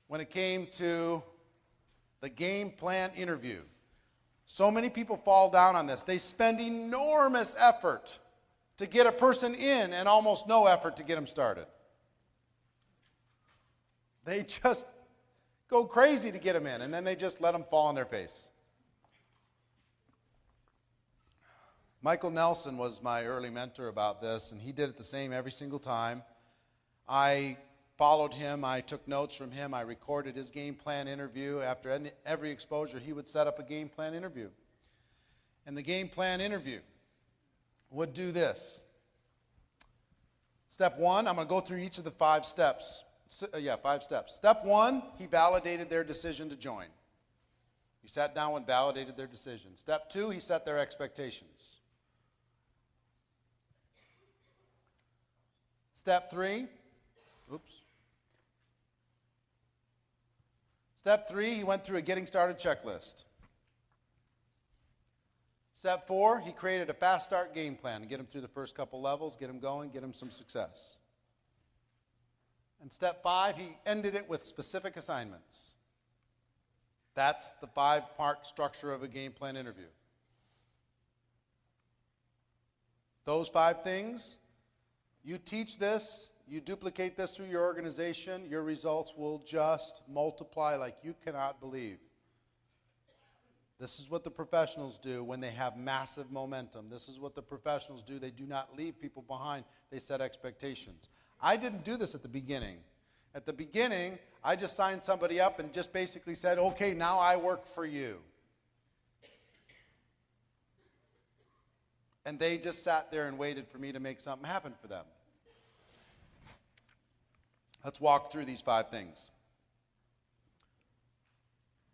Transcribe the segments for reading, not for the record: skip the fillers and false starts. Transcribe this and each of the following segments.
when it came to the game plan interview. So many people fall down on this. They spend enormous effort to get a person in and almost no effort to get them started. They just go crazy to get them in, and then they just let them fall on their face. Michael Nelson was my early mentor about this, and he did it the same every single time. I followed him. I took notes from him. I recorded his game plan interview. After every exposure, he would set up a game plan interview. And the game plan interview would do this. Step one, I'm going to go through each of the 5 steps. 5 steps. Step one, he validated their decision to join. He sat down and validated their decision. Step 2, he set their expectations. Step 3, Step 3, he went through a getting started checklist. Step 4, he created a fast start game plan to get him through the first couple levels, get him going, get him some success. And step 5, he ended it with specific assignments. That's the 5-part structure of a game plan interview. Those 5 things, you teach this, you duplicate this through your organization, your results will just multiply like you cannot believe. This is what the professionals do when they have massive momentum. This is what the professionals do. They do not leave people behind. They set expectations. I didn't do this at the beginning. At the beginning, I just signed somebody up and just basically said, okay, now I work for you. And they just sat there and waited for me to make something happen for them. Let's walk through these 5 things.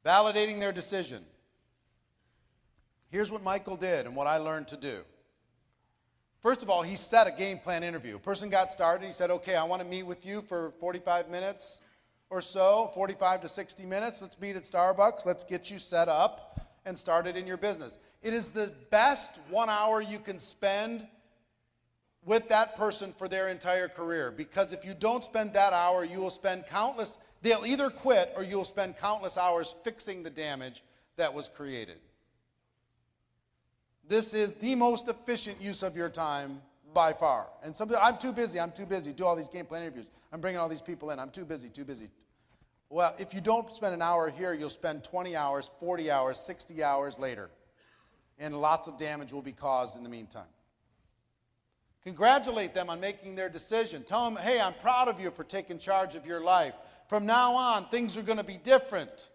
Validating their decision. Here's what Michael did and what I learned to do. First of all, he set a game plan interview. A person got started. He said, okay, I want to meet with you for 45 minutes or so, 45 to 60 minutes. Let's meet at Starbucks. Let's get you set up and started in your business. It is the best 1 hour you can spend with that person for their entire career. Because if you don't spend that hour, you will spend they'll either quit or you'll spend countless hours fixing the damage that was created. This is the most efficient use of your time by far. And I'm too busy, do all these game plan interviews. I'm bringing all these people in, I'm too busy. Well, if you don't spend an hour here, you'll spend 20 hours, 40 hours, 60 hours later. And lots of damage will be caused in the meantime. Congratulate them on making their decision. Tell them, hey, I'm proud of you for taking charge of your life. From now on, things are going to be different.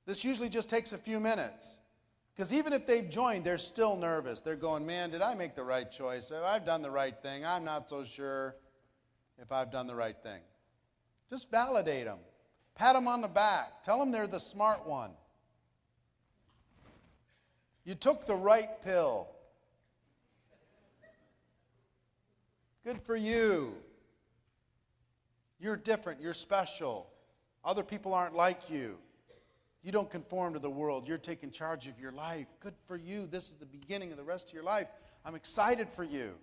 This usually just takes a few minutes. Because even if they've joined, they're still nervous. They're going, man, did I make the right choice? Have I done the right thing? I'm not so sure if I've done the right thing. Just validate them. Pat them on the back. Tell them they're the smart one. You took the right pill. Good for you. You're different. You're special. Other people aren't like you. You don't conform to the world. You're taking charge of your life. Good for you. This is the beginning of the rest of your life. I'm excited for you.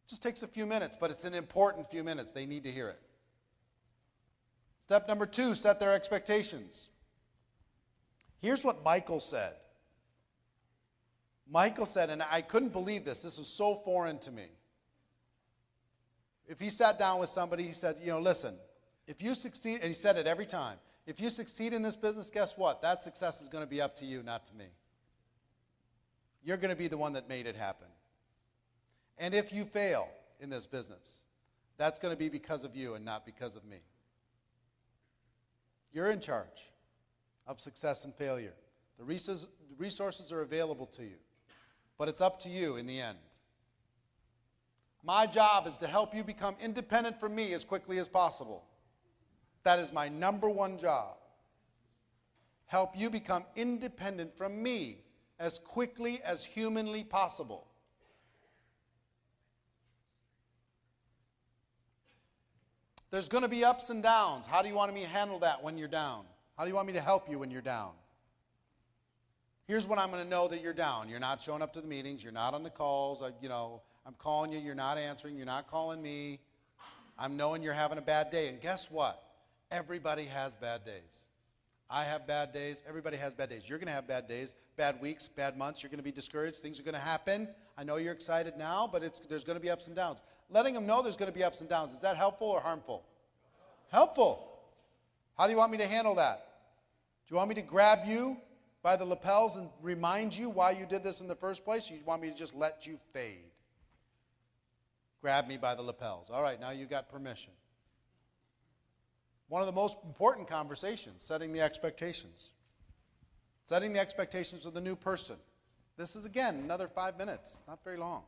It just takes a few minutes, but it's an important few minutes. They need to hear it. Step number 2, set their expectations. Here's what Michael said. Michael said, and I couldn't believe this. This was so foreign to me. If he sat down with somebody, he said, listen, if you succeed, and he said it every time, if you succeed in this business, guess what? That success is going to be up to you, not to me. You're going to be the one that made it happen. And if you fail in this business, that's going to be because of you and not because of me. You're in charge of success and failure. The resources are available to you, but it's up to you in the end. My job is to help you become independent from me as quickly as possible. That is my number one job. Help you become independent from me as quickly as humanly possible. There's going to be ups and downs. How do you want me to handle that when you're down? How do you want me to help you when you're down? Here's when I'm going to know that you're down. You're not showing up to the meetings. You're not on the calls. I'm calling you. You're not answering. You're not calling me. I'm knowing you're having a bad day. And guess what? Everybody has bad days. I have bad days. Everybody has bad days. You're going to have bad days, bad weeks, bad months. You're going to be discouraged. Things are going to happen. I know you're excited now, but there's going to be ups and downs. Letting them know there's going to be ups and downs. Is that helpful or harmful? Helpful. How do you want me to handle that? Do you want me to grab you by the lapels and remind you why you did this in the first place? Or you want me to just let you fade? Grab me by the lapels. All right, now you got permission. One of the most important conversations, setting the expectations. Setting the expectations of the new person. This is, again, another 5 minutes, not very long.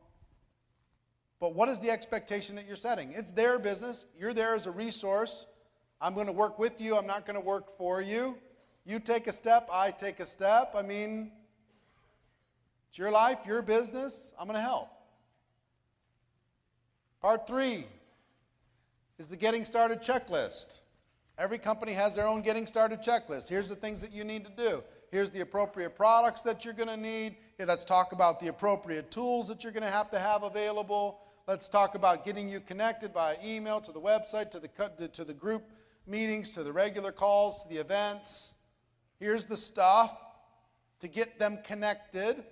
But what is the expectation that you're setting? It's their business. You're there as a resource. I'm going to work with you. I'm not going to work for you. You take a step, I take a step. I mean, it's your life, your business. I'm going to help. Part 3 is the getting started checklist. Every company has their own getting started checklist. Here's the things that you need to do. Here's the appropriate products that you're going to need. Here, let's talk about the appropriate tools that you're going to have available. Let's talk about getting you connected by email, to the website, to the group meetings, to the regular calls, to the events. Here's the stuff to get them connected.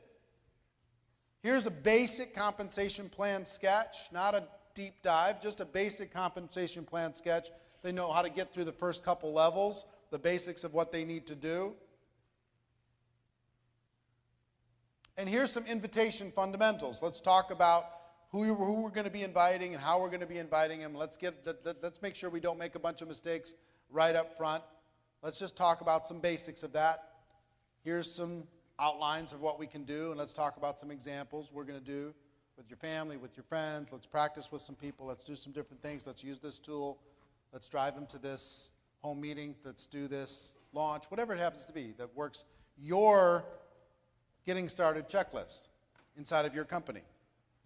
Here's a basic compensation plan sketch, not a deep dive, just a basic compensation plan sketch. They know how to get through the first couple levels, the basics of what they need to do. And here's some invitation fundamentals. Let's talk about who we're going to be inviting and how we're going to be inviting them. Let's make sure we don't make a bunch of mistakes right up front. Let's just talk about some basics of that. Here's some outlines of what we can do, and let's talk about some examples we're going to do with your family, with your friends. Let's practice with some people. Let's do some different things. Let's use this tool. Let's drive them to this home meeting. Let's do this launch, whatever it happens to be that works your getting started checklist inside of your company.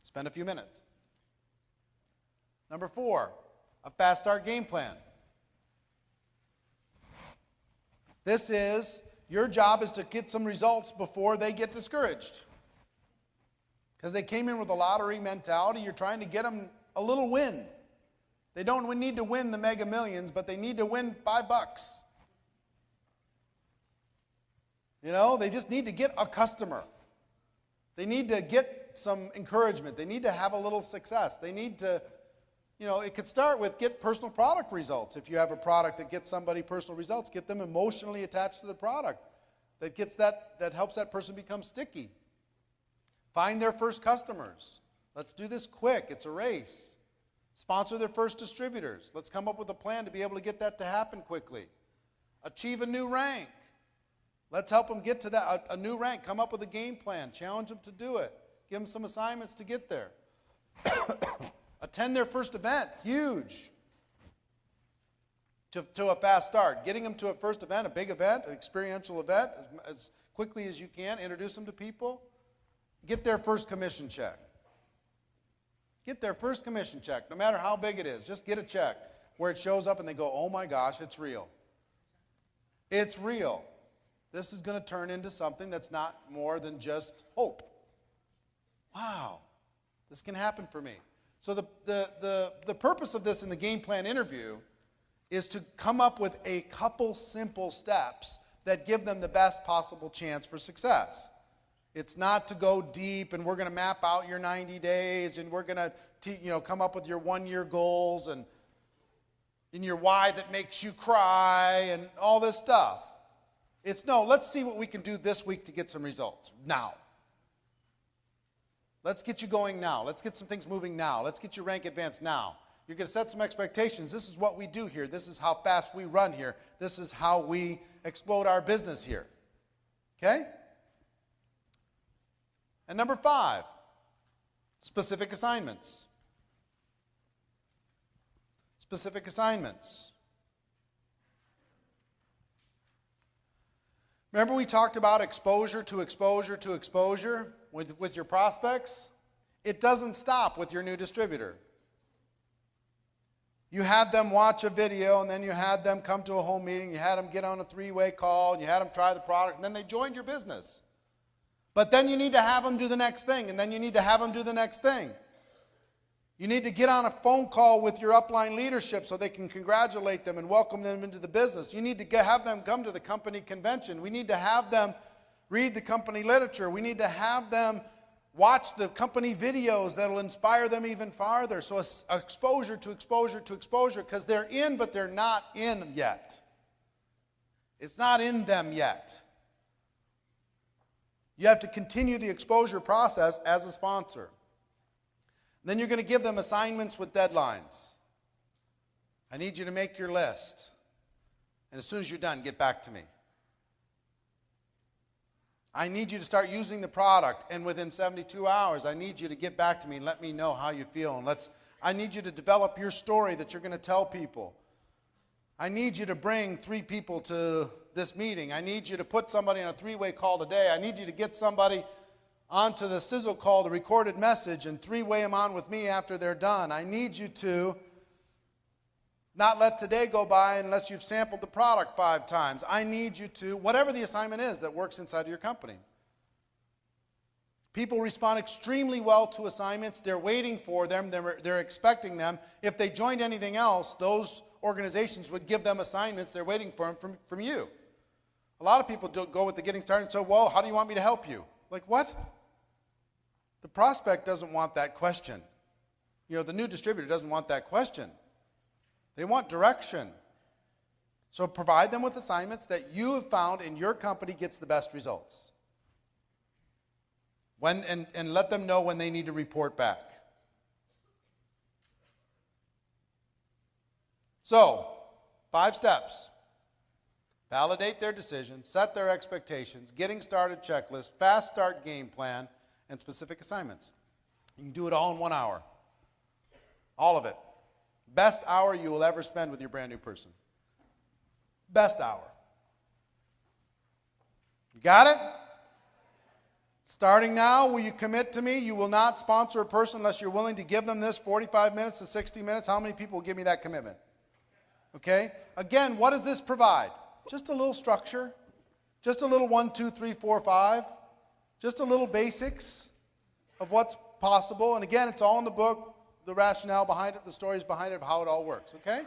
Spend a few minutes. Number 4, a fast start game plan. This is, your job is to get some results before they get discouraged. Because they came in with a lottery mentality. You're trying to get them a little win. They don't need to win the Mega Millions, but they need to win $5. You know, they just need to get a customer. They need to get some encouragement. They need to have a little success. They need to, it could start with get personal product results. If you have a product that gets somebody personal results, get them emotionally attached to the product. That helps that person become sticky. Find their first customers. Let's do this quick. It's a race. Sponsor their first distributors. Let's come up with a plan to be able to get that to happen quickly. Achieve a new rank. Let's help them get to that, a new rank. Come up with a game plan. Challenge them to do it. Give them some assignments to get there. Attend their first event. Huge. To a fast start. Getting them to a first event, a big event, an experiential event, as quickly as you can. Introduce them to people. Get their first commission check. Get their first commission check, no matter how big it is. Just get a check where it shows up and they go, oh my gosh, it's real. It's real. This is going to turn into something that's not more than just hope. Wow, this can happen for me. So the purpose of this in the game plan interview is to come up with a couple simple steps that give them the best possible chance for success. It's not to go deep and we're going to map out your 90 days and we're going to come up with your 1-year goals and your why that makes you cry and all this stuff. It's no, let's see what we can do this week to get some results now. Let's get you going now. Let's get some things moving now. Let's get your rank advanced now. You're going to set some expectations. This is what we do here. This is how fast we run here. This is how we explode our business here. Okay? And number 5, specific assignments. Specific assignments. Remember we talked about exposure to exposure to exposure with your prospects? It doesn't stop with your new distributor. You had them watch a video, and then you had them come to a home meeting, you had them get on a 3-way call, and you had them try the product, and then they joined your business. But then you need to have them do the next thing, and then you need to have them do the next thing. You need to get on a phone call with your upline leadership so they can congratulate them and welcome them into the business. You need to have them come to the company convention. We need to have them read the company literature. We need to have them watch the company videos that will inspire them even farther. So exposure to exposure to exposure, because they're in, but they're not in yet. It's not in them yet. You have to continue the exposure process as a sponsor. Then you're going to give them assignments with deadlines. I need you to make your list. And as soon as you're done, get back to me. I need you to start using the product, and within 72 hours, I need you to get back to me and let me know how you feel. And I need you to develop your story that you're going to tell people. I need you to bring 3 people to this meeting. I need you to put somebody on a 3-way call today. I need you to get somebody onto the sizzle call, the recorded message, and 3-way them on with me after they're done. I need you to not let today go by unless you've sampled the product 5 times. I need you to, whatever the assignment is that works inside of your company. People respond extremely well to assignments. They're waiting for them. They're expecting them. If they joined anything else, those organizations would give them assignments. They're waiting for them from you. A lot of people don't go with the getting started and say, well, how do you want me to help you? Like, what? The prospect doesn't want that question. The new distributor doesn't want that question. They want direction. So provide them with assignments that you have found in your company gets the best results. And let them know when they need to report back. So, 5 steps. Validate their decision, set their expectations, getting started checklist, fast start game plan, and specific assignments. You can do it all in 1 hour. All of it. Best hour you will ever spend with your brand new person. Best hour. You got it? Starting now, will you commit to me? You will not sponsor a person unless you're willing to give them this 45 minutes to 60 minutes. How many people will give me that commitment? Okay? Again, what does this provide? Just a little structure. Just a little 1, 2, 3, 4, 5. Just a little basics of what's possible. And again, it's all in the book, the rationale behind it, the stories behind it, of how it all works. Okay?